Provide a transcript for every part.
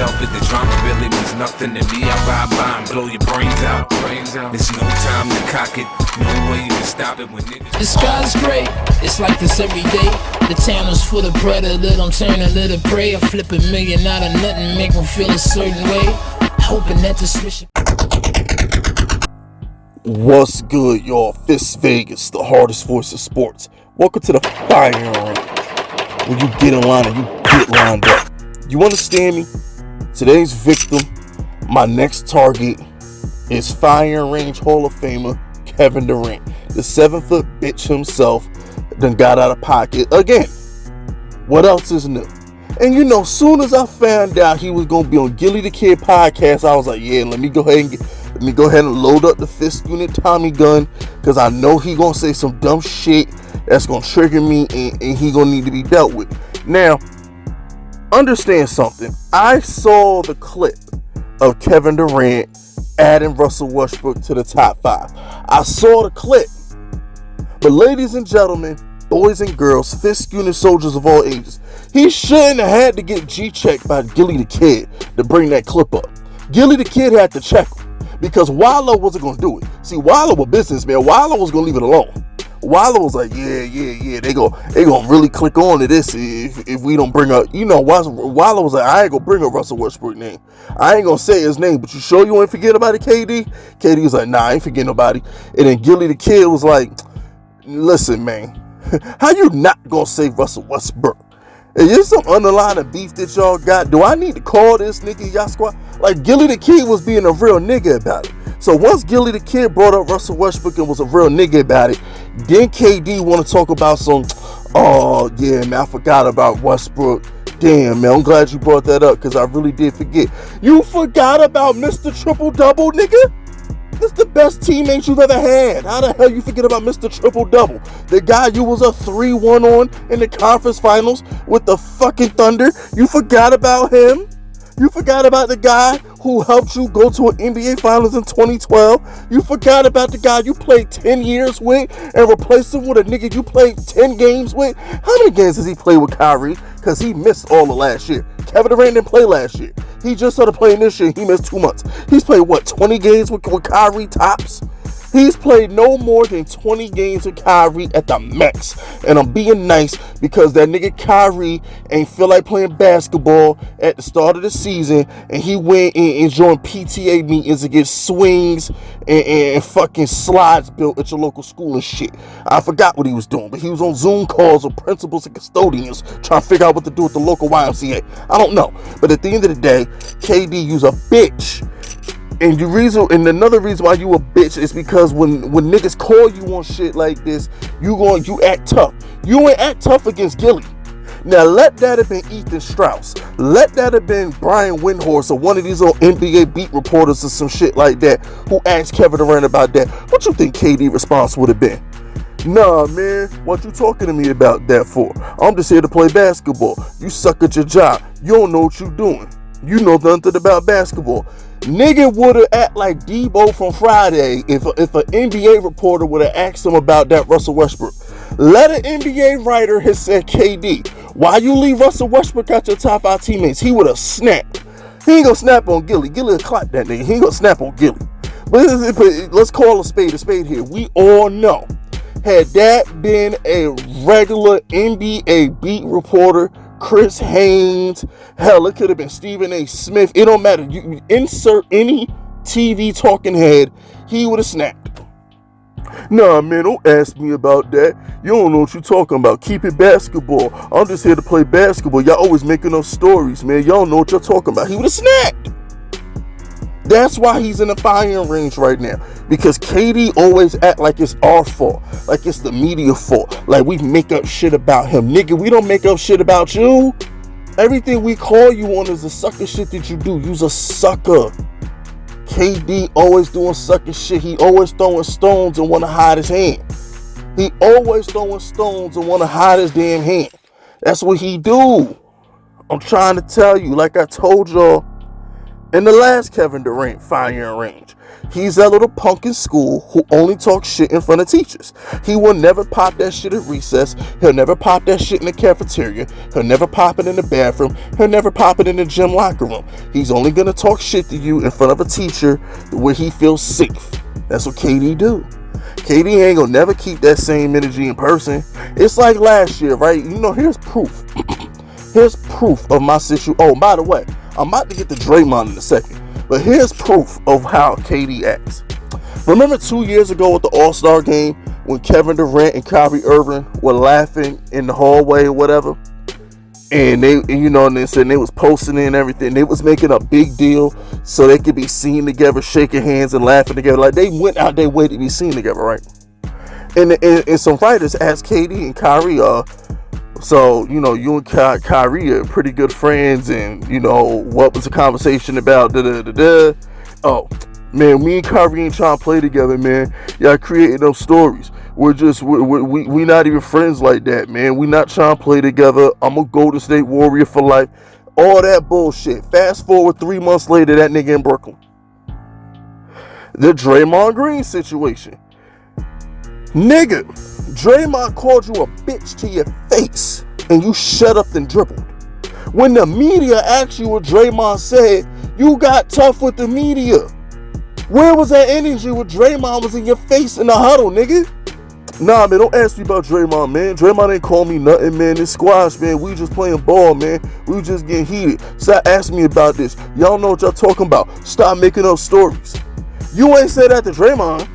velvet. The drama really means nothing to me. I ride by and blow your brains out. There's no time to cock it, no way you can stop it when niggas. The sky's gray, it's like this every day. The town is full of predator, I'm turning little prey. I flip $1 million out of nothing, make them feel a certain way. Hoping that the switch. What's good, y'all? Fist Vegas, the hardest voice of sports. Welcome to the firing line. When you get in line and you get lined up. You understand me? Today's victim, my next target, is firing range Hall of Famer Kevin Durant. The 7-foot bitch himself done got out of pocket again. What else is new? And you know, soon as I found out he was gonna be on Gillie the Kid podcast, I was like, yeah, let me go ahead and load up the fist unit Tommy gun, because I know he gonna say some dumb shit that's gonna trigger me, and he gonna need to be dealt with. Now, understand something. I saw the clip of Kevin Durant adding Russell Westbrook to the top 5. I saw the clip. But ladies and gentlemen, boys and girls, fist unit soldiers of all ages, he shouldn't have had to get G-checked by Gillie the Kid to bring that clip up. Gillie the Kid had to check him because Wallow wasn't going to do it. See, Wallow was businessman. Wallow was going to leave it alone. Wallow was like, yeah, they gonna really click on to this if we don't bring up, you know, Wallow was like, I ain't gonna bring up Russell Westbrook name. I ain't gonna say his name, but you sure you ain't forget about it, KD? KD was like, nah, I ain't forgetting nobody. And then Gillie the Kid was like, listen, man, how you not gonna say Russell Westbrook? Is there some underlying beef that y'all got? Do I need to call this nigga y'all squad? Like, Gillie the Kid was being a real nigga about it. So once Gillie the Kid brought up Russell Westbrook and was a real nigga about it, then KD want to talk about some, oh yeah, man, I forgot about Westbrook. Damn, man, I'm glad you brought that up because I really did forget. You forgot about Mr. Triple-Double, nigga? This the best teammate you've ever had. How the hell you forget about Mr. Triple-Double? The guy you was a 3-1 on in the conference finals with the fucking Thunder. You forgot about him? You forgot about the guy who helped you go to an NBA Finals in 2012. You forgot about the guy you played 10 years with and replaced him with a nigga you played 10 games with. How many games has he played with Kyrie? Because he missed all of last year. Kevin Durant didn't play last year. He just started playing this year. He missed 2 months. He's played, 20 games with Kyrie tops? He's played no more than 20 games with Kyrie at the max. And I'm being nice because that nigga Kyrie ain't feel like playing basketball at the start of the season. And he went and joined PTA meetings to get swings and fucking slides built at your local school and shit. I forgot what he was doing, but he was on Zoom calls with principals and custodians trying to figure out what to do with the local YMCA. I don't know. But at the end of the day, KD, you's a bitch. And another reason why you a bitch is because when niggas call you on shit like this, you act tough. You ain't act tough against Gillie. Now let that have been Ethan Strauss. Let that have been Brian Windhorst or one of these little NBA beat reporters or some shit like that who asked Kevin Durant about that. What you think KD response would have been? Nah, man, what you talking to me about that for? I'm just here to play basketball. You suck at your job. You don't know what you doing. You know nothing about basketball. Nigga would have act like Debo from Friday if an NBA reporter would have asked him about that Russell Westbrook. Let an NBA writer have said, KD, why you leave Russell Westbrook out your top 5 teammates? He would have snapped. He ain't gonna snap on Gillie. Gillie will clap that nigga. He ain't gonna snap on Gillie. But let's call a spade here. We all know, had that been a regular NBA beat reporter, Chris Haynes, hell, it could have been Stephen A. Smith. It don't matter. You insert any TV talking head, he would have snapped. Nah, man, don't ask me about that. You don't know what you're talking about. Keep it basketball. I'm just here to play basketball. Y'all always making up stories, man. Y'all know what you're talking about. He would have snapped. That's why he's in the firing range right now. Because KD always act like it's our fault. Like it's the media fault. Like we make up shit about him. Nigga, we don't make up shit about you. Everything we call you on is the sucker shit that you do. You's a sucker. KD always doing sucker shit. He always throwing stones and want to hide his hand. He always throwing stones and want to hide his damn hand. That's what he do. I'm trying to tell you, like I told y'all, And the last Kevin Durant firing range. He's that little punk in school who only talks shit in front of teachers. He will never pop that shit at recess. He'll never pop that shit in the cafeteria. He'll never pop it in the bathroom. He'll never pop it in the gym locker room. He's only going to talk shit to you in front of a teacher where he feels safe. That's what KD do. KD ain't gonna never keep that same energy in person. It's like last year, right? You know, here's proof. Here's proof of my situation. Oh, by the way, I'm about to get to Draymond in a second. But here's proof of how KD acts. Remember 2 years ago at the All-Star game when Kevin Durant and Kyrie Irving were laughing in the hallway or whatever? And they, you know, and they said they was posting it and everything. They was making a big deal so they could be seen together, shaking hands and laughing together. Like they went out their way to be seen together, right? And some writers asked KD and Kyrie, so, you know, you and Kyrie are pretty good friends, and, you know, what was the conversation about? Oh, man, me and Kyrie ain't trying to play together, man. Y'all creating those stories. We not even friends like that, man. We not trying to play together. I'm a Golden State Warrior for life. All that bullshit. Fast forward 3 months later, that nigga in Brooklyn. The Draymond Green situation. Nigga, Draymond called you a bitch to your face, and you shut up and dribbled. When the media asked you what Draymond said, you got tough with the media. Where was that energy when Draymond was in your face in the huddle, nigga? Nah, man, don't ask me about Draymond, man. Draymond ain't call me nothing, man. This squash, man, we just playing ball, man. We just getting heated. Stop asking me about this. Y'all know what y'all talking about. Stop making up stories. You ain't say that to Draymond.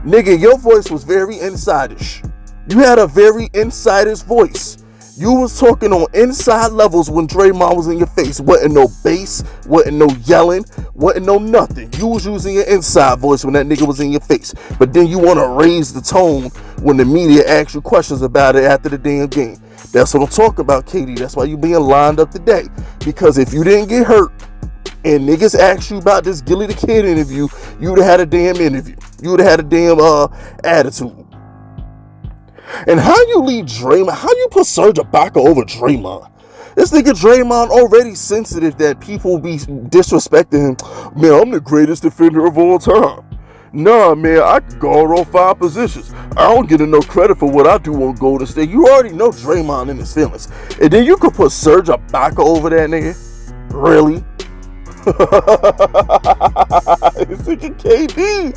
Nigga, your voice was very insidish. You had a very insidish voice. You was talking on inside levels when Draymond was in your face. Wasn't no bass, wasn't no yelling, wasn't no nothing. You was using your inside voice when that nigga was in your face. But then you want to raise the tone when the media asks you questions about it after the damn game. That's what I'm talking about, KD. That's why you being lined up today. Because if you didn't get hurt and niggas asked you about this Gillie the Kid interview, you would have had a damn interview. You would have had a damn attitude. And how you leave Draymond? How you put Serge Ibaka over Draymond? This nigga Draymond already sensitive that people be disrespecting him. Man, I'm the greatest defender of all time. Nah, man, I can guard all 5 positions. I don't get enough credit for what I do on Golden State. You already know Draymond in his feelings. And then you could put Serge Ibaka over that nigga? Really? It's thinking KD.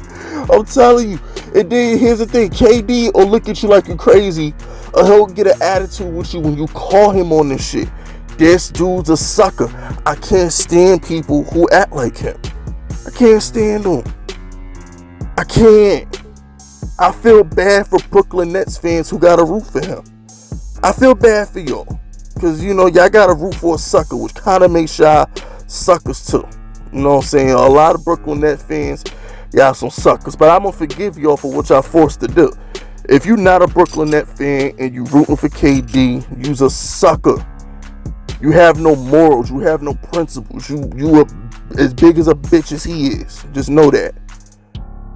I'm telling you. And then here's the thing, KD will look at you like you're crazy, or he'll get an attitude with you when you call him on this shit. This dude's a sucker. I can't stand people who act like him. I can't stand them. I can't. I feel bad for Brooklyn Nets fans who got a root for him. I feel bad for y'all. Because, you know, y'all got a root for a sucker, which kind of makes y'all suckers too. You know what I'm saying? A lot of Brooklyn Nets fans, y'all some suckers, but I'm gonna forgive y'all for what y'all forced to do. If you're not a Brooklyn Nets fan and you rooting for KD, you's a sucker. You have no morals. You have no principles. You are as big as a bitch as he is. Just know that.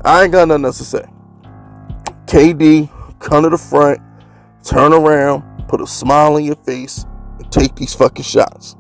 I ain't got nothing else to say. KD, come to the front, turn around, put a smile on your face, and take these fucking shots.